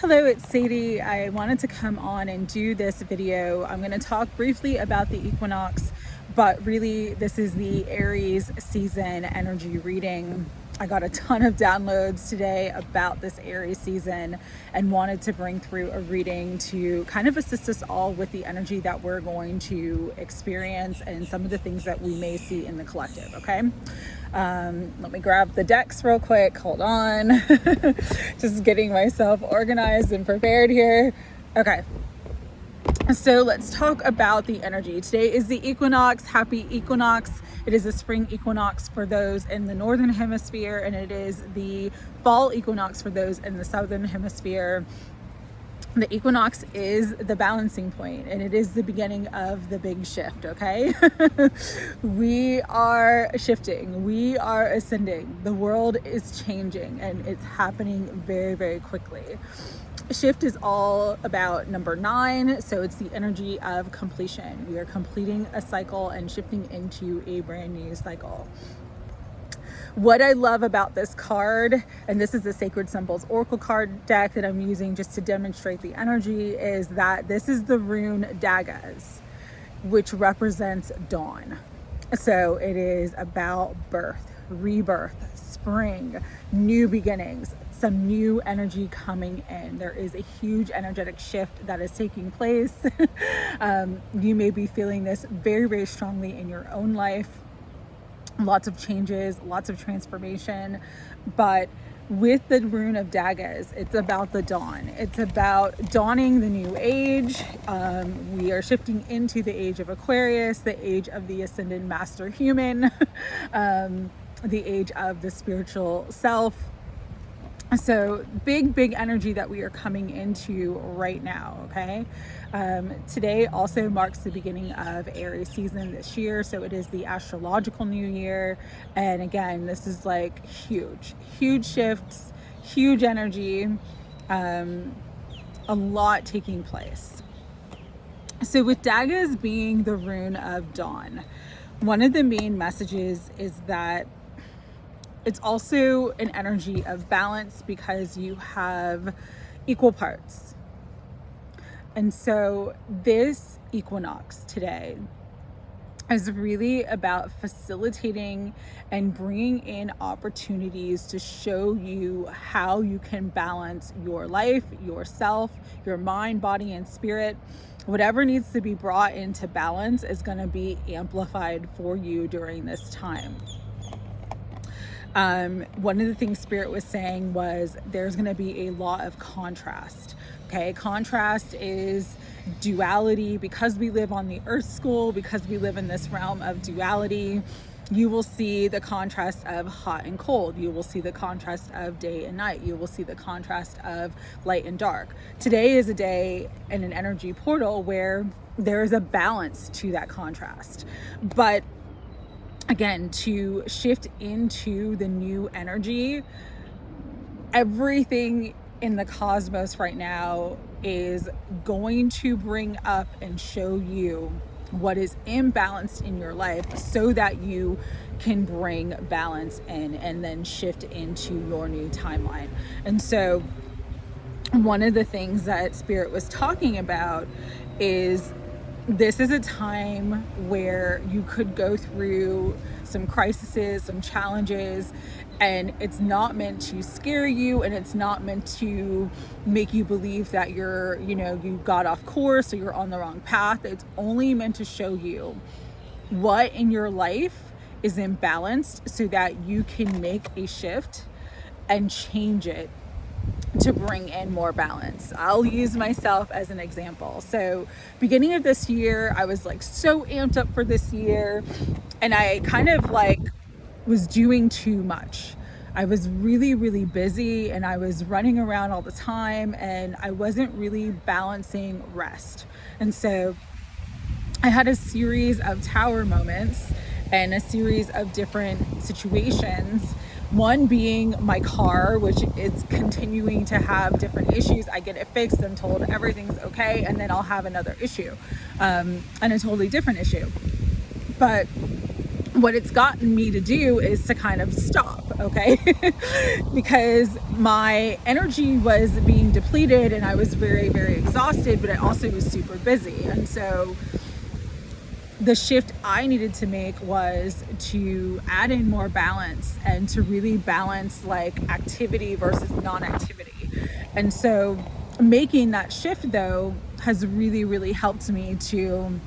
Hello, it's Sadie. I wanted to come on and do this video. I'm going to talk briefly about the equinox, but really this is the Aries season energy reading. I got a ton of downloads today about this Aries season and wanted to bring through a reading to kind of assist us all with the energy that we're going to experience and some of the things that we may see in the collective, okay? Let me grab the decks real quick. Hold on. Just getting myself organized and prepared here. Okay. So let's talk about the energy. Today is the equinox. Happy equinox. It is a spring equinox for those in the northern hemisphere, and it is the fall equinox for those in the southern hemisphere. The equinox is the balancing point, and it is the beginning of the big shift, okay? We are shifting. We are ascending. The world is changing, and it's happening very, very quickly. Shift is all about number 9, so it's the energy of completion. We are completing a cycle and shifting into a brand new cycle. What I love about this card, and this is the Sacred Symbols Oracle card deck that I'm using just to demonstrate the energy, is that this is the rune Daggaz, which represents dawn. So it is about birth, rebirth, spring, new beginnings, some new energy coming in. There is a huge energetic shift that is taking place. You may be feeling this very, very strongly in your own life. Lots of changes, lots of transformation, but with the rune of Daggaz, it's about the dawn. It's about dawning the new age. We are shifting into the age of Aquarius, the age of the ascended master human, the age of the spiritual self. So big energy that we are coming into right now, okay? Today also marks the beginning of Aries season this year, so it is the astrological new year. And again, this is like huge shifts, huge energy, a lot taking place. So with Daggaz being the rune of dawn, one of the main messages is that it's also an energy of balance because you have equal parts. And so this equinox today is really about facilitating and bringing in opportunities to show you how you can balance your life, yourself, your mind, body, and spirit. Whatever needs to be brought into balance is going to be amplified for you during this time. One of the things Spirit was saying was there's going to be a lot of contrast. Okay, contrast is duality. Because we live on the earth school, because we live in this realm of duality, you will see the contrast of hot and cold. You will see the contrast of day and night. You will see the contrast of light and dark. Today is a day in an energy portal where there is a balance to that contrast. But again, to shift into the new energy, everything in the cosmos right now is going to bring up and show you what is imbalanced in your life so that you can bring balance in and then shift into your new timeline. And so one of the things that Spirit was talking about is this is a time where you could go through some crises, some challenges, and it's not meant to scare you, and it's not meant to make you believe that you got off course or you're on the wrong path. It's only meant to show you what in your life is imbalanced so that you can make a shift and change it to bring in more balance. I'll use myself as an example. So beginning of this year, I was like so amped up for this year, and I kind of like was doing too much. I was really busy, and I was running around all the time, and I wasn't really balancing rest. And so I had a series of tower moments and a series of different situations. One being my car, which is continuing to have different issues. I get it fixed, I'm told everything's okay, and then I'll have another issue, and a totally different issue. But what it's gotten me to do is to kind of stop, okay? Because my energy was being depleted and I was very, very exhausted, but I also was super busy. And so the shift I needed to make was to add in more balance and to really balance like activity versus non-activity. And so making that shift though has really, really helped me to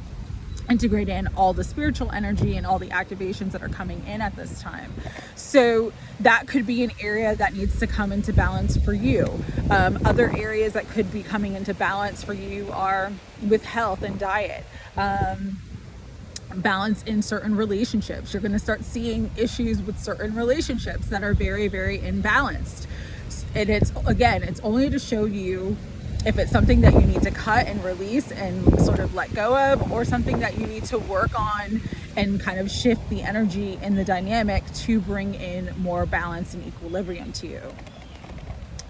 integrate in all the spiritual energy and all the activations that are coming in at this time. So that could be an area that needs to come into balance for you. Other areas that could be coming into balance for you are with health and diet. Balance in certain relationships. You're going to start seeing issues with certain relationships that are very, very imbalanced. And it's only to show you if it's something that you need to cut and release and sort of let go of, or something that you need to work on and kind of shift the energy in the dynamic to bring in more balance and equilibrium to you.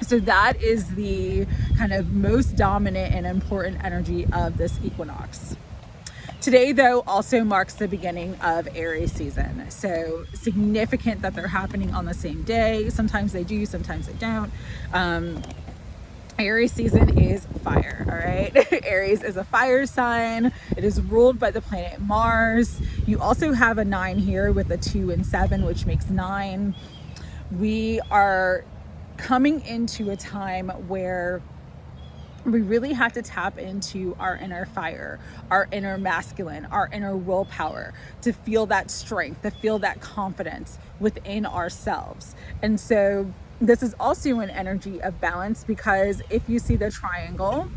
So that is the kind of most dominant and important energy of this equinox. Today, though, also marks the beginning of Aries season. So significant that they're happening on the same day. Sometimes they do, sometimes they don't. Aries season is fire, all right? Aries is a fire sign. It is ruled by the planet Mars. You also have a 9 here with a 2 and 7, which makes 9. We are coming into a time where we really have to tap into our inner fire, our inner masculine, our inner willpower to feel that strength, to feel that confidence within ourselves. And so this is also an energy of balance, because if you see the triangle,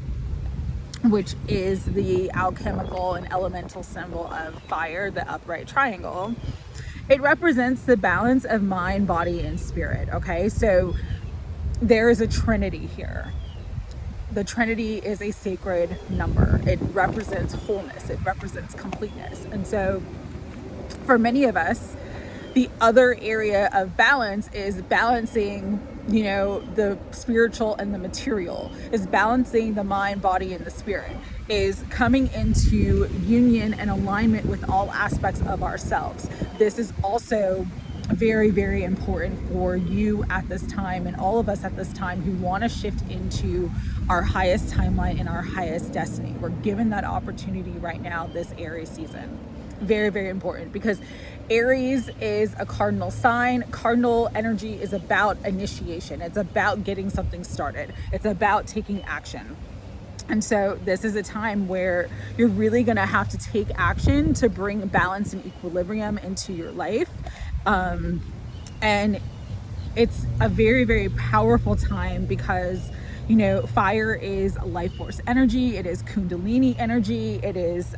which is the alchemical and elemental symbol of fire, the upright triangle, it represents the balance of mind, body, and spirit, okay? So there is a trinity here. The Trinity is a sacred number. It represents wholeness. It represents completeness. And so for many of us, the other area of balance is balancing, the spiritual and the material, is balancing the mind, body, and the spirit, is coming into union and alignment with all aspects of ourselves. This is also very, very important for you at this time, and all of us at this time who want to shift into our highest timeline and our highest destiny. We're given that opportunity right now, this Aries season. Very, very important, because Aries is a cardinal sign. Cardinal energy is about initiation. It's about getting something started. It's about taking action. And so this is a time where you're really going to have to take action to bring balance and equilibrium into your life. And it's a very, very powerful time because, fire is life force energy. It is Kundalini energy. It is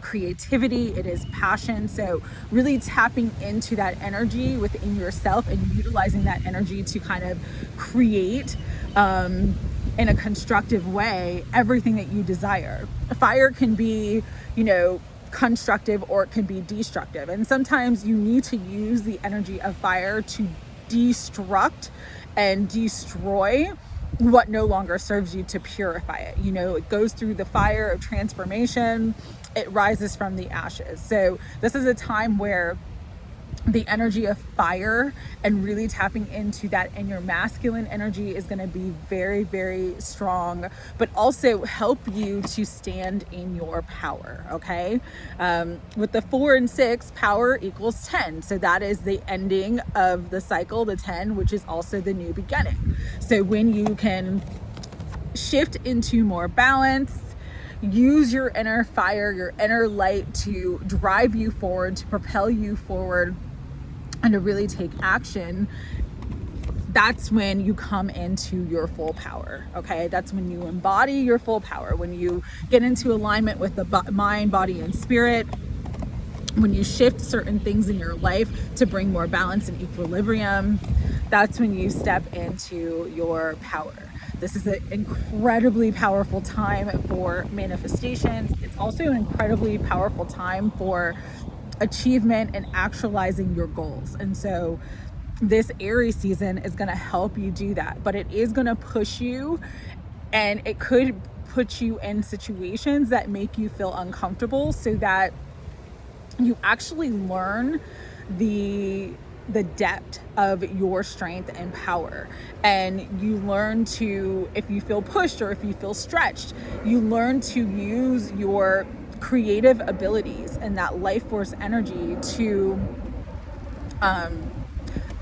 creativity. It is passion. So really tapping into that energy within yourself and utilizing that energy to kind of create in a constructive way everything that you desire. Fire can be, constructive, or it can be destructive. And sometimes you need to use the energy of fire to destruct and destroy what no longer serves you, to purify it. It goes through the fire of transformation. It rises from the ashes. So this is a time where the energy of fire and really tapping into that inner masculine energy is going to be very, very strong, but also help you to stand in your power. Okay. With the 4 and 6, power equals 10. So that is the ending of the cycle, the 10, which is also the new beginning. So when you can shift into more balance, use your inner fire, your inner light to drive you forward, to propel you forward, and to really take action, that's when you come into your full power, okay? That's when you embody your full power, when you get into alignment with the mind, body, and spirit, when you shift certain things in your life to bring more balance and equilibrium. That's when you step into your power. This is an incredibly powerful time for manifestations. It's also an incredibly powerful time for achievement and actualizing your goals. And so this Aries season is going to help you do that, but it is going to push you, and it could put you in situations that make you feel uncomfortable, so that you actually learn the depth of your strength and power, and you learn to, if you feel pushed or if you feel stretched, you learn to use your creative abilities and that life force energy to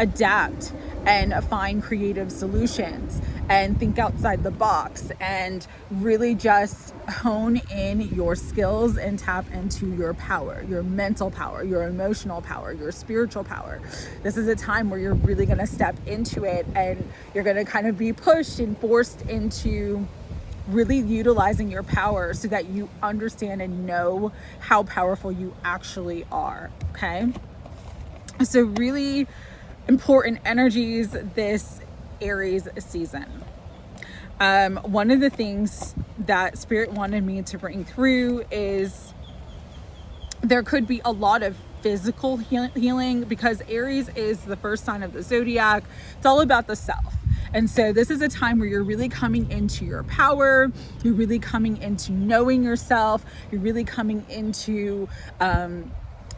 adapt and find creative solutions and think outside the box and really just hone in your skills and tap into your power, your mental power, your emotional power, your spiritual power. This is a time where you're really going to step into it, and you're going to kind of be pushed and forced into really utilizing your power so that you understand and know how powerful you actually are. Okay? So really important energies this Aries season. One of the things that Spirit wanted me to bring through is there could be a lot of physical healing, because Aries is the first sign of the zodiac. It's all about the self. And so this is a time where you're really coming into your power. You're really coming into knowing yourself. You're really coming into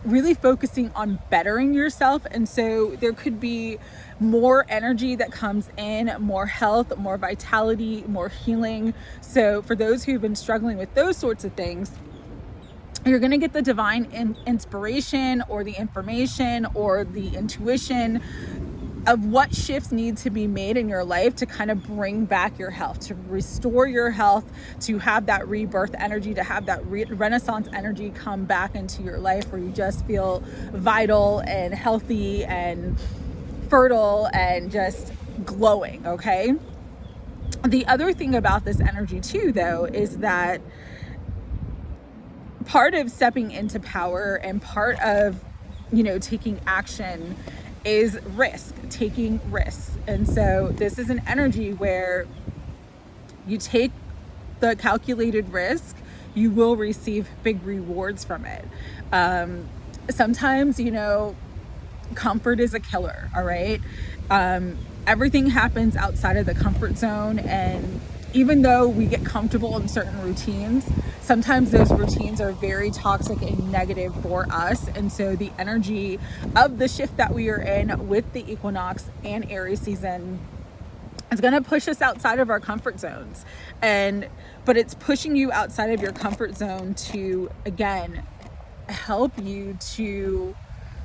really focusing on bettering yourself. And so there could be more energy that comes in, more health, more vitality, more healing. So for those who've been struggling with those sorts of things, you're going to get the divine inspiration or the information or the intuition of what shifts need to be made in your life to kind of bring back your health, to restore your health, to have that rebirth energy, to have that renaissance energy come back into your life where you just feel vital and healthy and fertile and just glowing, okay? The other thing about this energy too, though, is that part of stepping into power and part of, taking action is taking risks. And so this is an energy where you take the calculated risk, you will receive big rewards from it. Sometimes, comfort is a killer, all right? Everything happens outside of the comfort zone, and even though we get comfortable in certain routines, sometimes those routines are very toxic and negative for us. And so the energy of the shift that we are in with the equinox and Aries season is going to push us outside of our comfort zones. But it's pushing you outside of your comfort zone to, again, help you to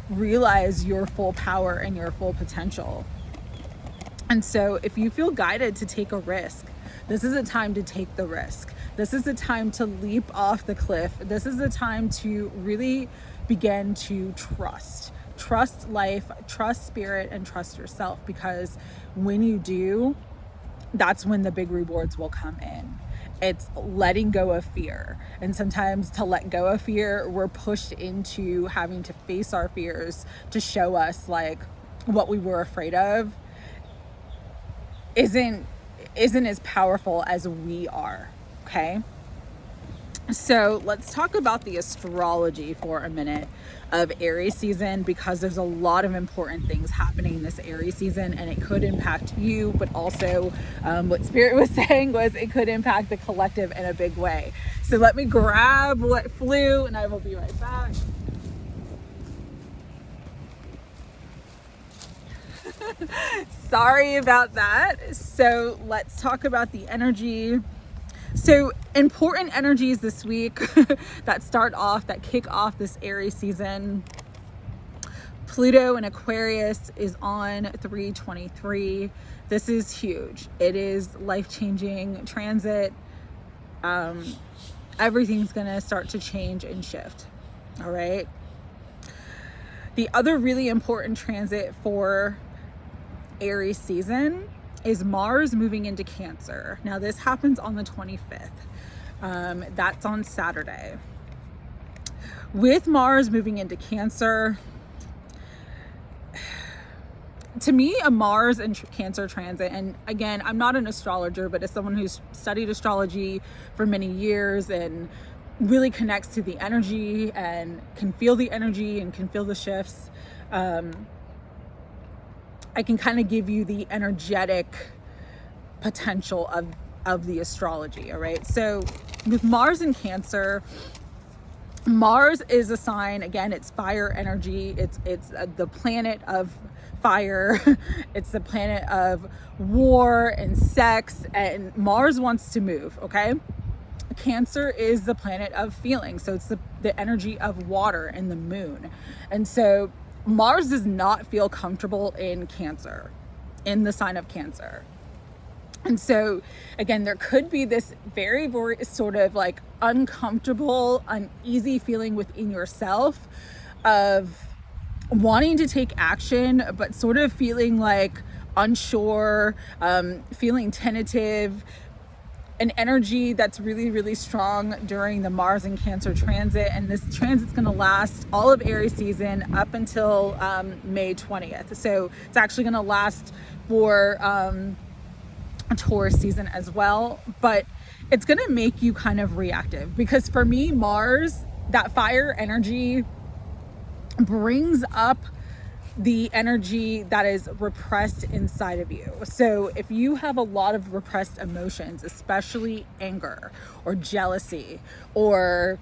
realize your full power and your full potential. And so if you feel guided to take a risk, this is a time to take the risk. This is a time to leap off the cliff. This is a time to really begin to trust life, trust spirit, and trust yourself, because when you do, that's when the big rewards will come in. It's letting go of fear. And sometimes to let go of fear, we're pushed into having to face our fears to show us like what we were afraid of isn't as powerful as we are, okay? So let's talk about the astrology for a minute of Aries season, because there's a lot of important things happening this Aries season, and it could impact you, but also what Spirit was saying was it could impact the collective in a big way. So let me grab what flew, and I will be right back. Sorry about that. So let's talk about the energy. So important energies this week that kick off this Aries season. Pluto in Aquarius is on 3/23. This is huge. It is life-changing transit. Everything's gonna start to change and shift. All right. The other really important transit for Aries season is Mars moving into Cancer. Now this happens on the 25th. That's on Saturday. With Mars moving into Cancer, to me, a Mars and Cancer transit, and again, I'm not an astrologer, but as someone who's studied astrology for many years and really connects to the energy and can feel the energy and can feel the shifts, I can kind of give you the energetic potential of the astrology, all right? So with Mars in Cancer, Mars is a sign, again, it's fire energy. It's the planet of fire. It's the planet of war and sex, and Mars wants to move, okay? Cancer is the planet of feeling. So it's the energy of water and the moon. And so Mars does not feel comfortable in Cancer, in the sign of Cancer. And so, again, there could be this very, very sort of like uncomfortable, uneasy feeling within yourself of wanting to take action, but sort of feeling like unsure, feeling tentative, an energy that's really, really strong during the Mars and Cancer transit. And this transit's going to last all of Aries season up until May 20th. So it's actually going to last for Taurus season as well, but it's going to make you kind of reactive, because for me, Mars, that fire energy, brings up the energy that is repressed inside of you. So if you have a lot of repressed emotions, especially anger or jealousy or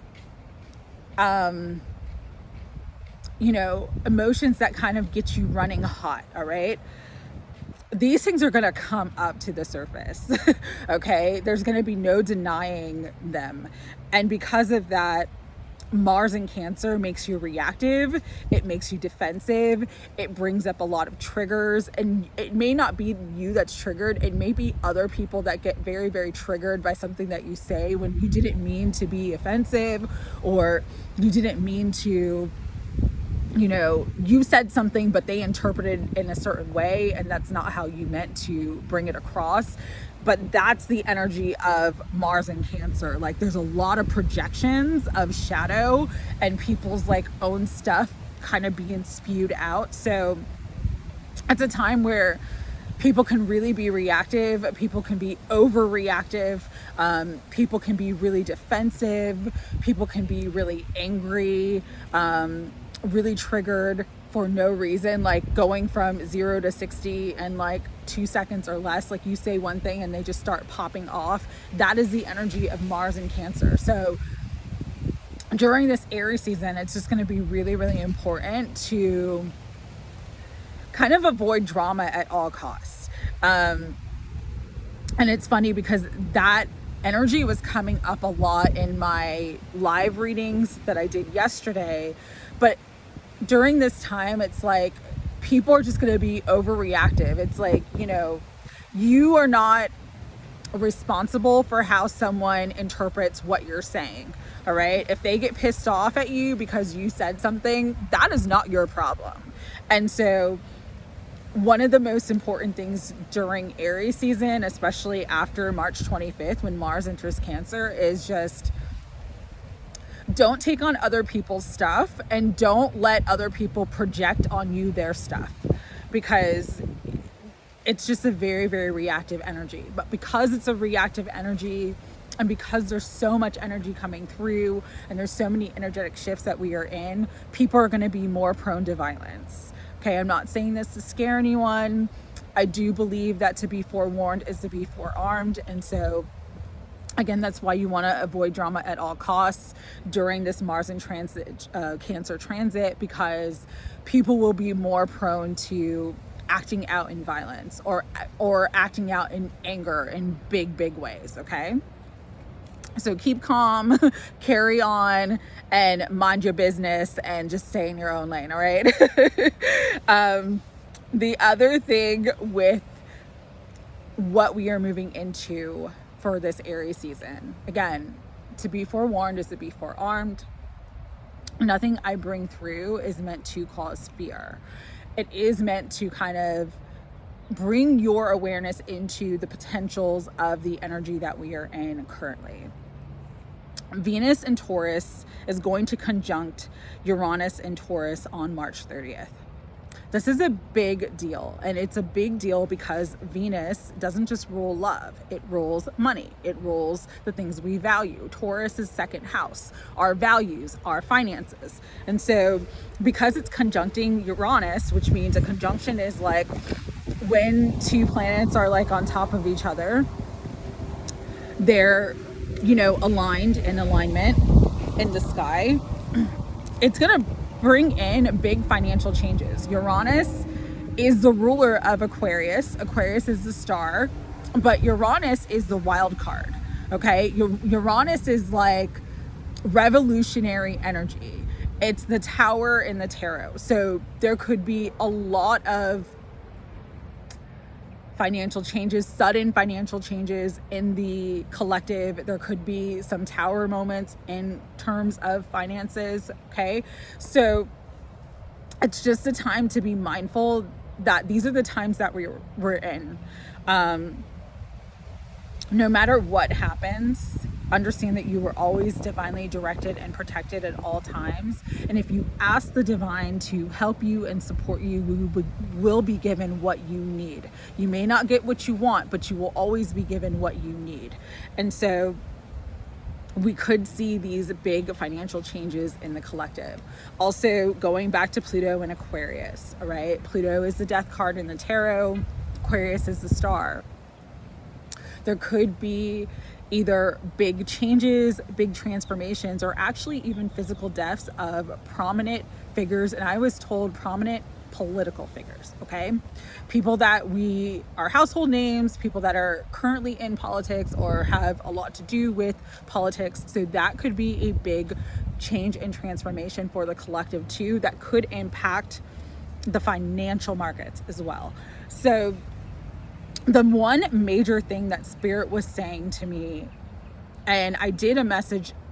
emotions that kind of get you running hot, all right, these things are going to come up to the surface. Okay, there's going to be no denying them. And because of that, Mars in Cancer makes you reactive, it makes you defensive, it brings up a lot of triggers, and it may not be you that's triggered, it may be other people that get very, very triggered by something that you say when you didn't mean to be offensive, or you didn't mean to, you said something but they interpreted in a certain way, and that's not how you meant to bring it across. But that's the energy of Mars in Cancer. Like, there's a lot of projections of shadow and people's like own stuff kind of being spewed out. So it's a time where people can really be reactive, people can be overreactive, people can be really defensive, people can be really angry, really triggered for no reason, like going from 0 to 60 in like 2 seconds or less. Like, you say one thing and they just start popping off. That is the energy of Mars in Cancer. So during this Aries season, it's just going to be really, really important to kind of avoid drama at all costs. And it's funny because that energy was coming up a lot in my live readings that I did yesterday. But during this time, it's like people are just going to be overreactive. It's like, you are not responsible for how someone interprets what you're saying. All right. If they get pissed off at you because you said something, that is not your problem. And so one of the most important things during Aries season, especially after March 25th, when Mars enters Cancer, is just don't take on other people's stuff, and don't let other people project on you their stuff, because it's just a very, very reactive energy. But because it's a reactive energy, and because there's so much energy coming through, and there's so many energetic shifts that we are in, people are going to be more prone to violence. Okay, I'm not saying this to scare anyone. I do believe that to be forewarned is to be forearmed. And so again, that's why you want to avoid drama at all costs during this Mars in transit, Cancer transit, because people will be more prone to acting out in violence or acting out in anger in big, big ways. Okay. So keep calm, carry on, and mind your business, and just stay in your own lane. All right. The other thing with what we are moving into for this Aries season, again, to be forewarned is to be forearmed. Nothing I bring through is meant to cause fear. It is meant to kind of bring your awareness into the potentials of the energy that we are in currently. Venus in Taurus is going to conjunct Uranus in Taurus on March 30th. This is a big deal, and it's a big deal because Venus doesn't just rule love, it rules money, it rules the things we value. Taurus is second house, our values, our finances. And so because it's conjuncting Uranus, which means a conjunction is like when two planets are like on top of each other, they're, aligned in alignment. in the sky, it's going to bring in big financial changes. Uranus is the ruler of Aquarius. Aquarius is the star, but Uranus is the wild card. Okay. Uranus is like revolutionary energy. It's the tower in the tarot. So there could be a lot of financial changes, sudden financial changes in the collective. There could be some tower moments in terms of finances. Okay. So it's just a time to be mindful that these are the times that we're in. No matter what happens, understand that you were always divinely directed and protected at all times. And if you ask the divine to help you and support you, you will be given what you need. You may not get what you want, but you will always be given what you need. And so we could see these big financial changes in the collective. Also, going back to Pluto and Aquarius, all right? Pluto is the death card in the tarot. Aquarius is the star. There could be either big changes, big transformations, or actually even physical deaths of prominent figures. And I was told prominent political figures, okay? People that we are household names, people that are currently in politics or have a lot to do with politics. So that could be a big change and transformation for the collective too, that could impact the financial markets as well. So the one major thing that Spirit was saying to me, and I did a message